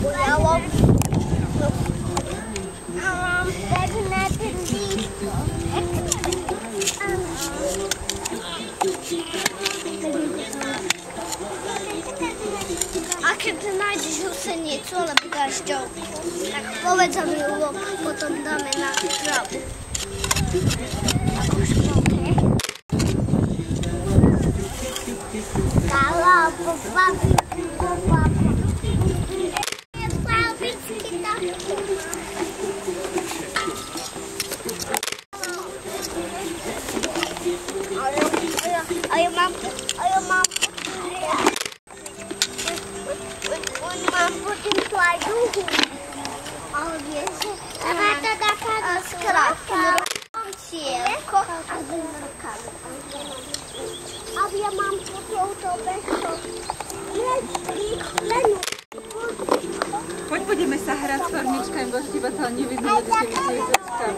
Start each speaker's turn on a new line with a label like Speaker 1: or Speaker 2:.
Speaker 1: bujalo. A mám pevné trdítko. A keď nájdeš husenicu alebo dažďovku, tak povedz mi ju, potom dáme na travu. Alebo babičky, A ja mám potom tu aj duhu. Ale vieš, a skrátka, cielko a zmrkami. A ja mám potom to bežko.
Speaker 2: Poď budeme sa hrať s farmičkami, bo teba to nevidno, že ty vidíš dečka.